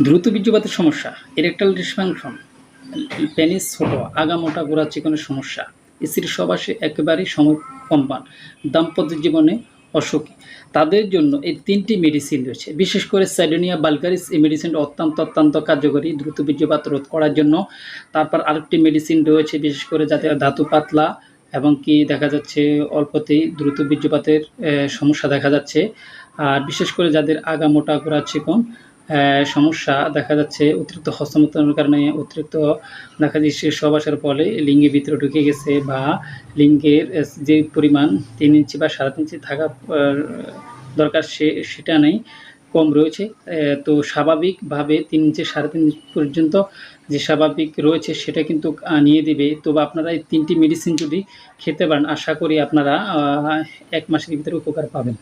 দ্রুত বীর্যপাতের সমস্যা, erectile dysfunction, penis ছোট, আগা মোটা, গোড়া চিকনের সমস্যা, স্ত্রীর সহবাসে একেবারেই সমকম্পন, দাম্পত্য জীবনে অসুখী, তাদের জন্য এই ৩টি মেডিসিন রয়েছে। বিশেষ করে সাইডোনিয়া ভালগারিস এই মেডিসিনটা অত্যন্ত কার্যকরী দ্রুত বীর্যপাত রোধ করার জন্য। তারপর আরেকটি মেডিসিন রয়েছে বিশেষ করে যাদের ধাতু পাতলা এবং কি দেখা যাচ্ছে অল্পতেই দ্রুত বীর্যপাতের সমস্যা দেখা যাচ্ছে। আর বিশেষ করে যাদের আগা মোটা, গোড়া চিকন সমস্যা দেখা যাচ্ছে, অতিরিক্ত হস্তমৈথুনের কারণে অতিরিক্ত দেখা যাচ্ছে সহবাসের ফলে লিঙ্গের ভিতরে ঢুকে গেছে, বা লিঙ্গের যে পরিমাণ ৩ ইঞ্চি বা ৩.৫ ইঞ্চি থাকা দরকার সেটা নেই, কম রয়েছে। তো স্বাভাবিকভাবে ৩ ইঞ্চি ৩.৫ ইঞ্চি পর্যন্ত যে স্বাভাবিক রয়েছে সেটা কিন্তু নিয়ে দিবে। তবে আপনারা এই ৩টি মেডিসিন যদি খেতে পারেন, আশা করি আপনারা ১ মাসের ভিতরে উপকার পাবেন।